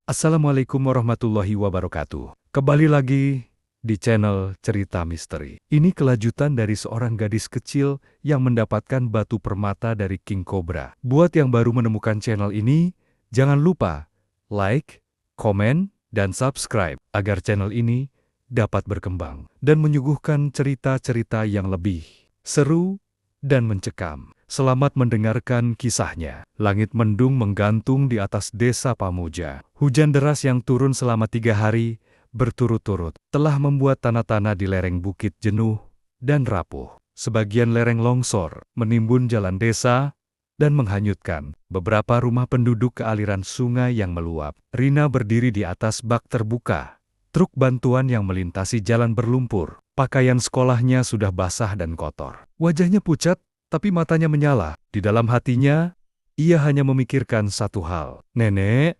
Assalamualaikum warahmatullahi wabarakatuh. Kembali lagi di channel Cerita Misteri. Ini kelanjutan dari seorang gadis kecil yang mendapatkan batu permata dari King Cobra. Buat yang baru menemukan channel ini, jangan lupa like, komen, dan subscribe agar channel ini dapat berkembang dan menyuguhkan cerita-cerita yang lebih seru dan mencekam. Selamat mendengarkan kisahnya. Langit mendung menggantung di atas desa Pamuja. Hujan deras yang turun selama 3 hari berturut-turut telah membuat tanah-tanah di lereng bukit jenuh dan rapuh. Sebagian lereng longsor menimbun jalan desa dan menghanyutkan beberapa rumah penduduk ke aliran sungai yang meluap. Rina berdiri di atas bak terbuka. Truk bantuan yang melintasi jalan berlumpur. Pakaian sekolahnya sudah basah dan kotor. Wajahnya pucat, tapi matanya menyala. Di dalam hatinya, ia hanya memikirkan satu hal. Nenek,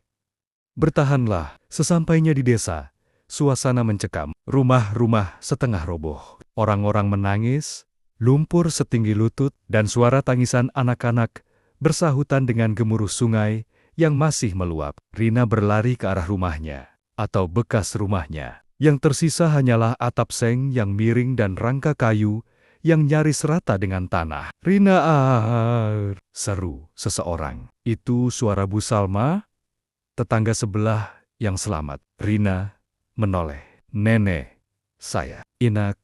bertahanlah. Sesampainya di desa, suasana mencekam. Rumah-rumah setengah roboh. Orang-orang menangis, lumpur setinggi lutut, dan suara tangisan anak-anak bersahutan dengan gemuruh sungai yang masih meluap. Rina berlari ke arah rumahnya, atau bekas rumahnya. Yang tersisa hanyalah atap seng yang miring dan rangka kayu yang nyaris rata dengan tanah. Rina, seru seseorang. Itu suara Bu Salma, tetangga sebelah yang selamat. Rina menoleh. Nenek, saya. Inak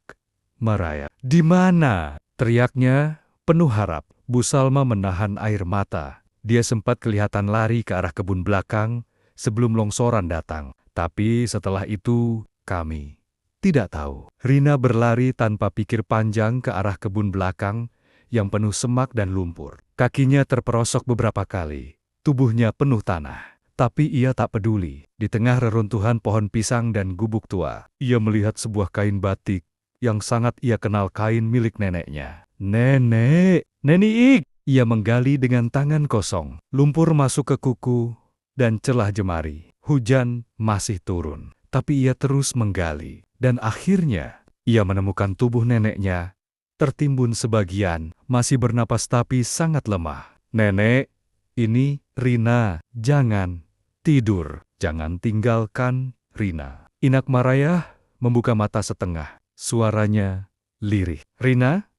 merayap. Di mana? Teriaknya penuh harap. Bu Salma menahan air mata. Dia sempat kelihatan lari ke arah kebun belakang sebelum longsoran datang. Tapi setelah itu, kami tidak tahu. Rina berlari tanpa pikir panjang ke arah kebun belakang yang penuh semak dan lumpur. Kakinya terperosok beberapa kali. Tubuhnya penuh tanah. Tapi ia tak peduli. Di tengah reruntuhan pohon pisang dan gubuk tua, ia melihat sebuah kain batik yang sangat ia kenal, kain milik neneknya. Nenek, Nenek! Ia menggali dengan tangan kosong. Lumpur masuk ke kuku dan celah jemari. Hujan masih turun, tapi ia terus menggali. Dan akhirnya, ia menemukan tubuh neneknya, tertimbun sebagian, masih bernapas tapi sangat lemah. Nenek, ini Rina, jangan tidur, jangan tinggalkan Rina. Inak Marayah membuka mata setengah, suaranya lirih. Rina,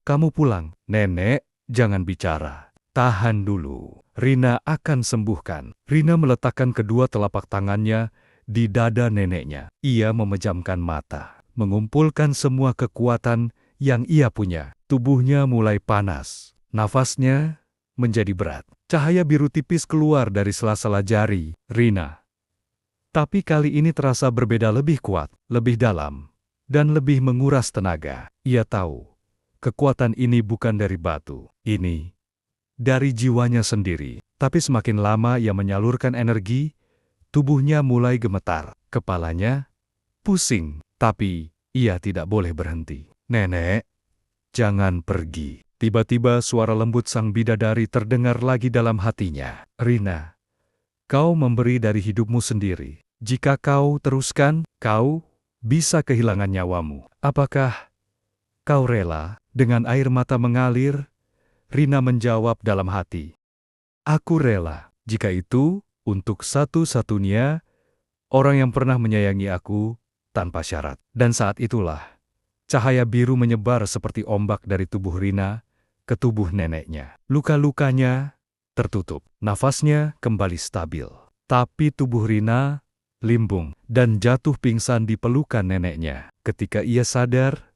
kamu pulang. Nenek, jangan bicara. Tahan dulu. Rina akan sembuhkan. Rina meletakkan kedua telapak tangannya di dada neneknya. Ia memejamkan mata, mengumpulkan semua kekuatan yang ia punya. Tubuhnya mulai panas. Nafasnya menjadi berat. Cahaya biru tipis keluar dari sela-sela jari Rina. Tapi kali ini terasa berbeda, lebih kuat, lebih dalam, dan lebih menguras tenaga. Ia tahu, kekuatan ini bukan dari batu. Ini dari jiwanya sendiri. Tapi semakin lama ia menyalurkan energi, tubuhnya mulai gemetar, kepalanya pusing, tapi ia tidak boleh berhenti. Nenek, jangan pergi. Tiba-tiba suara lembut sang bidadari terdengar lagi dalam hatinya. Rina, kau memberi dari hidupmu sendiri. Jika kau teruskan, kau bisa kehilangan nyawamu. Apakah kau rela? Dengan air mata mengalir, Rina menjawab dalam hati. Aku rela, jika itu untuk satu-satunya orang yang pernah menyayangi aku tanpa syarat. Dan saat itulah, cahaya biru menyebar seperti ombak dari tubuh Rina ke tubuh neneknya. Luka-lukanya tertutup, nafasnya kembali stabil. Tapi tubuh Rina limbung dan jatuh pingsan di pelukan neneknya. Ketika ia sadar,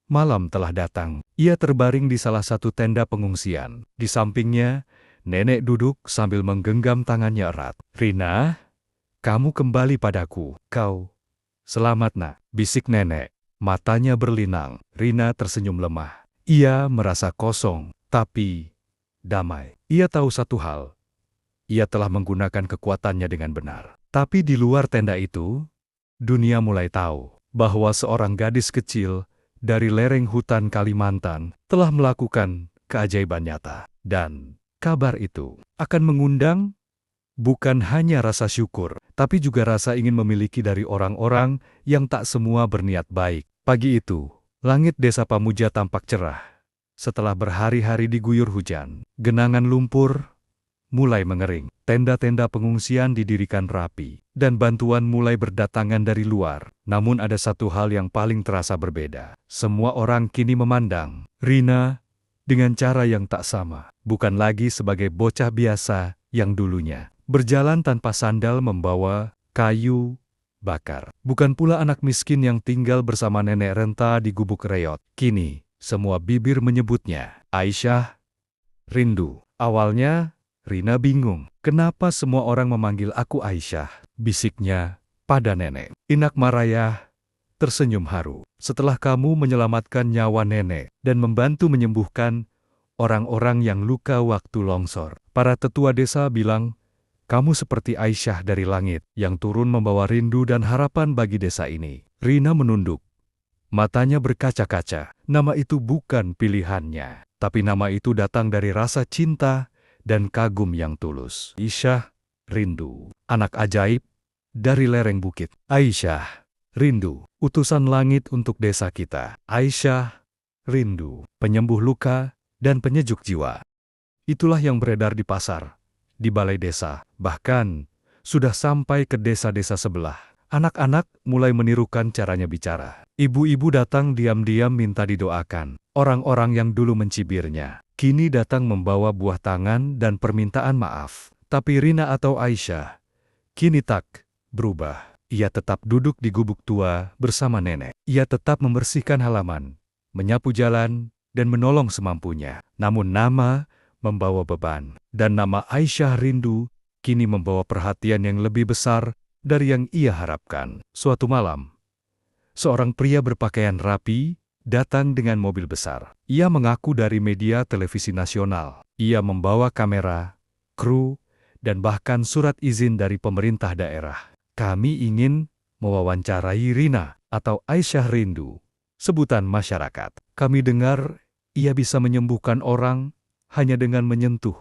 malam telah datang. Ia terbaring di salah satu tenda pengungsian. Di sampingnya, nenek duduk sambil menggenggam tangannya erat. Rina, kamu kembali padaku. Kau selamat, nak, bisik nenek. Matanya berlinang. Rina tersenyum lemah. Ia merasa kosong, tapi damai. Ia tahu satu hal. Ia telah menggunakan kekuatannya dengan benar. Tapi di luar tenda itu, dunia mulai tahu bahwa seorang gadis kecil dari lereng hutan Kalimantan telah melakukan keajaiban nyata. Dan kabar itu akan mengundang bukan hanya rasa syukur, tapi juga rasa ingin memiliki dari orang-orang yang tak semua berniat baik. Pagi itu, langit desa Pamuja tampak cerah. Setelah berhari-hari diguyur hujan, genangan lumpur mulai mengering. Tenda-tenda pengungsian didirikan rapi, dan bantuan mulai berdatangan dari luar. Namun ada satu hal yang paling terasa berbeda. Semua orang kini memandang Rina dengan cara yang tak sama. Bukan lagi sebagai bocah biasa yang dulunya berjalan tanpa sandal membawa kayu bakar. Bukan pula anak miskin yang tinggal bersama nenek renta di gubuk reot. Kini, semua bibir menyebutnya Aisyah Rindu. Awalnya, Rina bingung. Kenapa semua orang memanggil aku Aisyah? Bisiknya pada nenek. Inak Marayah tersenyum haru. Setelah kamu menyelamatkan nyawa nenek dan membantu menyembuhkan orang-orang yang luka waktu longsor. Para tetua desa bilang, kamu seperti Aisyah dari langit yang turun membawa rindu dan harapan bagi desa ini. Rina menunduk. Matanya berkaca-kaca. Nama itu bukan pilihannya, tapi nama itu datang dari rasa cinta dan kagum yang tulus. Aisyah Rindu, anak ajaib dari lereng bukit. Aisyah Rindu, utusan langit untuk desa kita. Aisyah Rindu, penyembuh luka dan penyejuk jiwa. Itulah yang beredar di pasar, di balai desa, bahkan sudah sampai ke desa-desa sebelah. Anak-anak mulai menirukan caranya bicara. Ibu-ibu datang diam-diam minta didoakan. Orang-orang yang dulu mencibirnya, kini datang membawa buah tangan dan permintaan maaf. Tapi Rina atau Aisyah, kini tak berubah. Ia tetap duduk di gubuk tua bersama nenek. Ia tetap membersihkan halaman, menyapu jalan, dan menolong semampunya. Namun nama membawa beban. Dan nama Aisyah Rindu kini membawa perhatian yang lebih besar dari yang ia harapkan. Suatu malam, seorang pria berpakaian rapi datang dengan mobil besar. Ia mengaku dari media televisi nasional. Ia membawa kamera, kru, dan bahkan surat izin dari pemerintah daerah. Kami ingin mewawancarai Rina atau Aisyah Rindu, sebutan masyarakat. Kami dengar ia bisa menyembuhkan orang hanya dengan menyentuh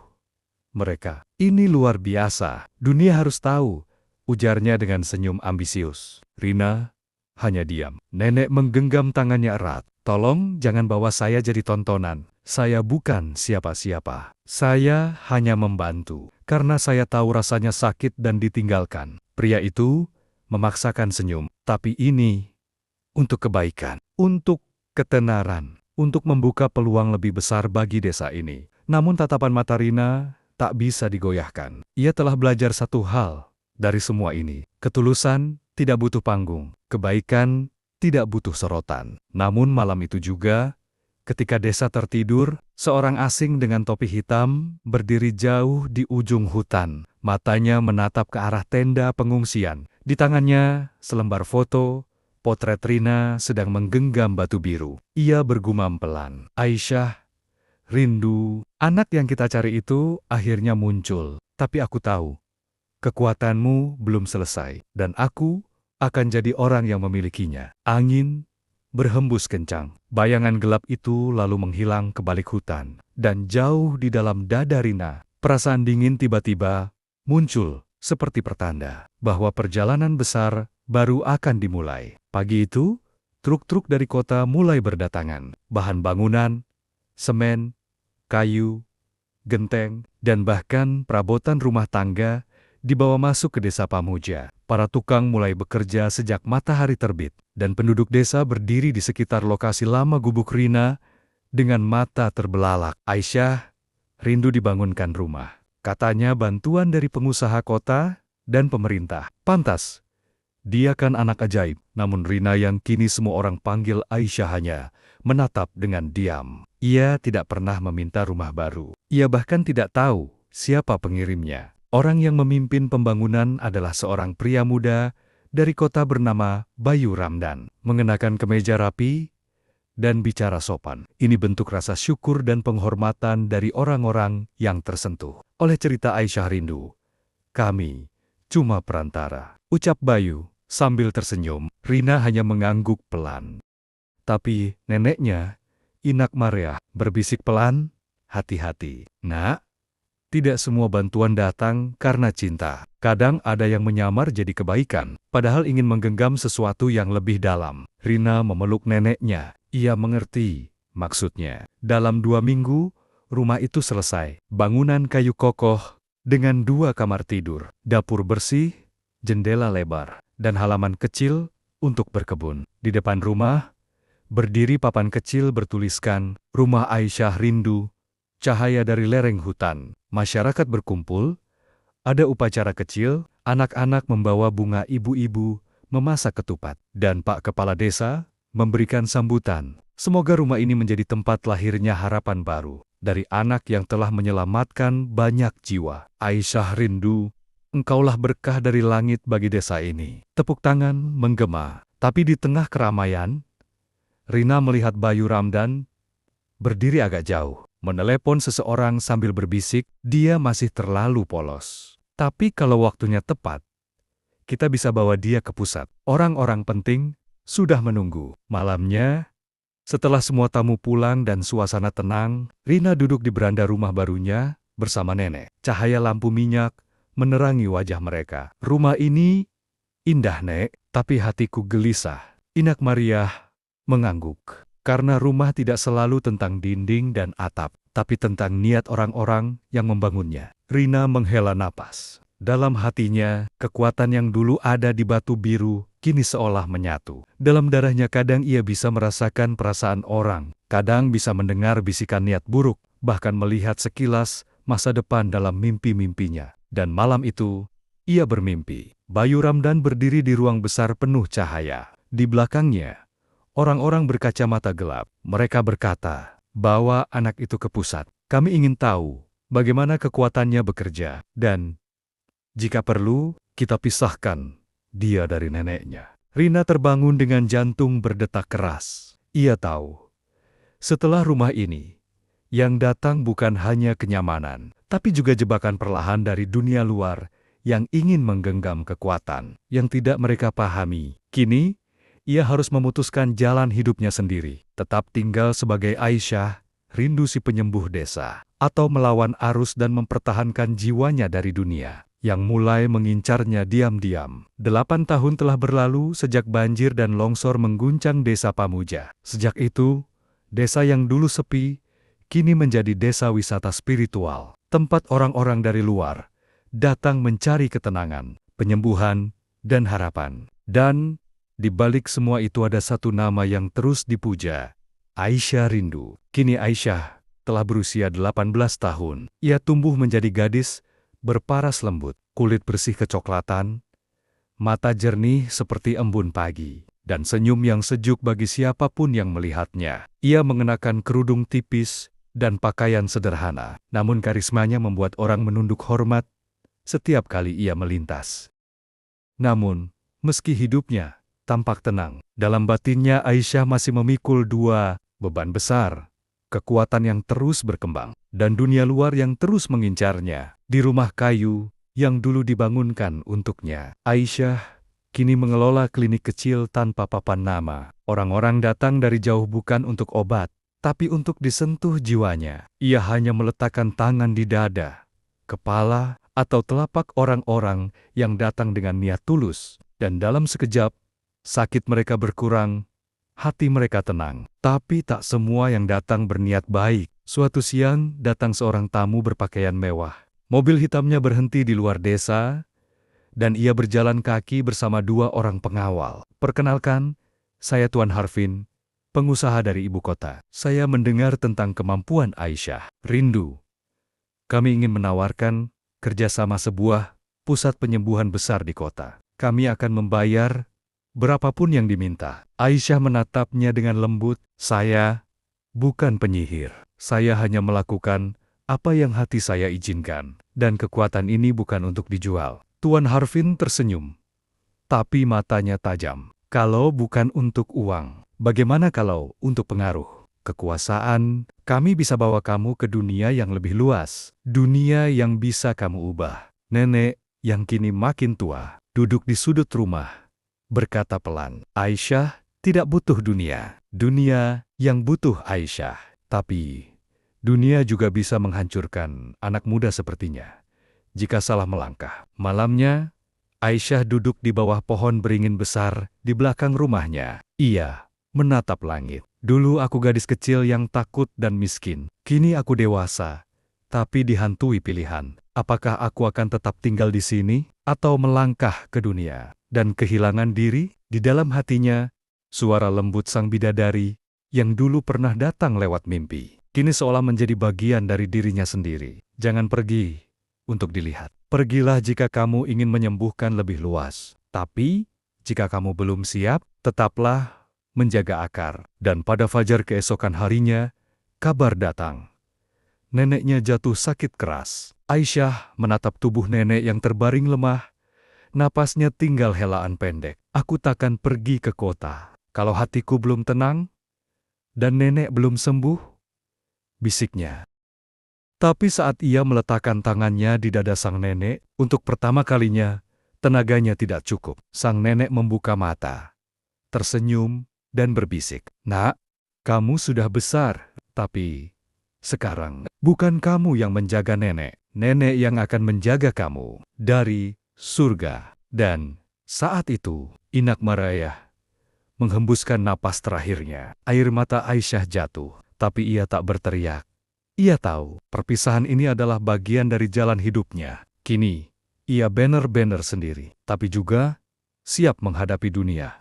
mereka. Ini luar biasa. Dunia harus tahu, ujarnya dengan senyum ambisius. Rina hanya diam. Nenek menggenggam tangannya erat. Tolong jangan bawa saya jadi tontonan. Saya bukan siapa-siapa. Saya hanya membantu. Karena saya tahu rasanya sakit dan ditinggalkan. Pria itu memaksakan senyum. Tapi ini untuk kebaikan. Untuk ketenaran. Untuk membuka peluang lebih besar bagi desa ini. Namun tatapan mata Rina tak bisa digoyahkan. Ia telah belajar satu hal dari semua ini. Ketulusan tidak butuh panggung. Kebaikan tidak butuh sorotan. Namun malam itu juga, ketika desa tertidur, seorang asing dengan topi hitam berdiri jauh di ujung hutan. Matanya menatap ke arah tenda pengungsian. Di tangannya, selembar foto, potret Rina sedang menggenggam batu biru. Ia bergumam pelan. Aisyah Rindu, anak yang kita cari itu akhirnya muncul. Tapi aku tahu, kekuatanmu belum selesai, dan aku akan jadi orang yang memilikinya. Angin berhembus kencang. Bayangan gelap itu lalu menghilang ke balik hutan. Dan jauh di dalam dada Rina, perasaan dingin tiba-tiba muncul seperti pertanda bahwa perjalanan besar baru akan dimulai. Pagi itu, truk-truk dari kota mulai berdatangan. Bahan bangunan, semen, kayu, genteng, dan bahkan perabotan rumah tangga dibawa masuk ke desa Pamuja. Para tukang mulai bekerja sejak matahari terbit, dan penduduk desa berdiri di sekitar lokasi lama gubuk Rina dengan mata terbelalak. Aisyah Rindu dibangunkan rumah. Katanya bantuan dari pengusaha kota dan pemerintah. Pantas, dia kan anak ajaib. Namun Rina yang kini semua orang panggil Aisyah hanya menatap dengan diam. Ia tidak pernah meminta rumah baru. Ia bahkan tidak tahu siapa pengirimnya. Orang yang memimpin pembangunan adalah seorang pria muda dari kota bernama Bayu Ramdan. Mengenakan kemeja rapi dan bicara sopan. Ini bentuk rasa syukur dan penghormatan dari orang-orang yang tersentuh oleh cerita Aisyah Rindu. Kami cuma perantara, ucap Bayu sambil tersenyum. Rina hanya mengangguk pelan. Tapi neneknya, Inak Maria, berbisik pelan, hati-hati. Nak, tidak semua bantuan datang karena cinta. Kadang ada yang menyamar jadi kebaikan, padahal ingin menggenggam sesuatu yang lebih dalam. Rina memeluk neneknya. Ia mengerti maksudnya. Dalam 2 minggu, rumah itu selesai. Bangunan kayu kokoh, dengan 2 kamar tidur, dapur bersih, jendela lebar, dan halaman kecil untuk berkebun. Di depan rumah, berdiri papan kecil bertuliskan, "Rumah Aisyah Rindu, cahaya dari lereng hutan." Masyarakat berkumpul, ada upacara kecil, anak-anak membawa bunga, ibu-ibu memasak ketupat, dan Pak Kepala Desa memberikan sambutan. Semoga rumah ini menjadi tempat lahirnya harapan baru dari anak yang telah menyelamatkan banyak jiwa. Aisyah Rindu, engkaulah berkah dari langit bagi desa ini. Tepuk tangan menggema, tapi di tengah keramaian, Rina melihat Bayu Ramdan berdiri agak jauh, menelepon seseorang sambil berbisik, dia masih terlalu polos. Tapi kalau waktunya tepat, kita bisa bawa dia ke pusat. Orang-orang penting sudah menunggu. Malamnya, setelah semua tamu pulang dan suasana tenang, Rina duduk di beranda rumah barunya bersama nenek. Cahaya lampu minyak menerangi wajah mereka. Rumah ini indah, Nek, tapi hatiku gelisah. Inak Mariah mengangguk. Karena rumah tidak selalu tentang dinding dan atap, tapi tentang niat orang-orang yang membangunnya. Rina menghela napas. Dalam hatinya, kekuatan yang dulu ada di batu biru kini seolah menyatu. Dalam darahnya kadang ia bisa merasakan perasaan orang, kadang bisa mendengar bisikan niat buruk, bahkan melihat sekilas masa depan dalam mimpi-mimpinya. Dan malam itu, ia bermimpi. Bayu Ramdan berdiri di ruang besar penuh cahaya. Di belakangnya, orang-orang berkacamata gelap. Mereka berkata, "Bawa anak itu ke pusat. Kami ingin tahu bagaimana kekuatannya bekerja, dan jika perlu, kita pisahkan dia dari neneknya." Rina terbangun dengan jantung berdetak keras. Ia tahu, setelah rumah ini, yang datang bukan hanya kenyamanan, tapi juga jebakan perlahan dari dunia luar yang ingin menggenggam kekuatan yang tidak mereka pahami. Kini, ia harus memutuskan jalan hidupnya sendiri. Tetap tinggal sebagai Aisyah, rindu si penyembuh desa, atau melawan arus dan mempertahankan jiwanya dari dunia yang mulai mengincarnya diam-diam. 8 tahun telah berlalu sejak banjir dan longsor mengguncang desa Pamuja. Sejak itu, desa yang dulu sepi, kini menjadi desa wisata spiritual. Tempat orang-orang dari luar datang mencari ketenangan, penyembuhan, dan harapan. Dan di balik semua itu ada satu nama yang terus dipuja, Aisyah Rindu. Kini Aisyah telah berusia 18 tahun. Ia tumbuh menjadi gadis berparas lembut, kulit bersih kecoklatan, mata jernih seperti embun pagi, dan senyum yang sejuk bagi siapapun yang melihatnya. Ia mengenakan kerudung tipis dan pakaian sederhana, namun karismanya membuat orang menunduk hormat setiap kali ia melintas. Namun, meski hidupnya tampak tenang, dalam batinnya Aisyah masih memikul 2 beban besar, kekuatan yang terus berkembang, dan dunia luar yang terus mengincarnya. Di rumah kayu yang dulu dibangunkan untuknya, Aisyah kini mengelola klinik kecil tanpa papan nama. Orang-orang datang dari jauh bukan untuk obat, tapi untuk disentuh jiwanya. Ia hanya meletakkan tangan di dada, kepala, atau telapak orang-orang yang datang dengan niat tulus, dan dalam sekejap, sakit mereka berkurang, hati mereka tenang. Tapi tak semua yang datang berniat baik. Suatu siang, datang seorang tamu berpakaian mewah. Mobil hitamnya berhenti di luar desa, dan ia berjalan kaki bersama 2 orang pengawal. "Perkenalkan, saya Tuan Harvin, pengusaha dari ibu kota. Saya mendengar tentang kemampuan Aisyah Rindu. Kami ingin menawarkan kerjasama sebuah pusat penyembuhan besar di kota. Kami akan membayar berapapun yang diminta." Aisyah menatapnya dengan lembut. "Saya bukan penyihir. Saya hanya melakukan apa yang hati saya izinkan, dan kekuatan ini bukan untuk dijual." Tuan Harvin tersenyum, tapi matanya tajam. "Kalau bukan untuk uang, bagaimana kalau untuk pengaruh, kekuasaan? Kami bisa bawa kamu ke dunia yang lebih luas, dunia yang bisa kamu ubah." Nenek, yang kini makin tua, duduk di sudut rumah, berkata pelan, "Aisyah tidak butuh dunia. Dunia yang butuh Aisyah. Tapi dunia juga bisa menghancurkan anak muda sepertinya jika salah melangkah." Malamnya, Aisyah duduk di bawah pohon beringin besar di belakang rumahnya. Ia menatap langit. "Dulu aku gadis kecil yang takut dan miskin. Kini aku dewasa, tapi dihantui pilihan. Apakah aku akan tetap tinggal di sini, atau melangkah ke dunia, dan kehilangan diri? Di dalam hatinya, suara lembut sang bidadari, yang dulu pernah datang lewat mimpi, kini seolah menjadi bagian dari dirinya sendiri. Jangan pergi untuk dilihat. Pergilah jika kamu ingin menyembuhkan lebih luas. Tapi, jika kamu belum siap, tetaplah menjaga akar. Dan pada fajar keesokan harinya, kabar datang. Neneknya jatuh sakit keras. Aisyah menatap tubuh nenek yang terbaring lemah. Napasnya tinggal helaan pendek. Aku takkan pergi ke kota kalau hatiku belum tenang dan nenek belum sembuh, bisiknya. Tapi saat ia meletakkan tangannya di dada sang nenek, untuk pertama kalinya, tenaganya tidak cukup. Sang nenek membuka mata, tersenyum, dan berbisik, "Nak, kamu sudah besar, tapi sekarang bukan kamu yang menjaga nenek. Nenek yang akan menjaga kamu dari surga." Dan saat itu, Inak Marayah menghembuskan napas terakhirnya. Air mata Aisyah jatuh, tapi ia tak berteriak. Ia tahu, perpisahan ini adalah bagian dari jalan hidupnya. Kini, ia benar-benar sendiri, tapi juga siap menghadapi dunia.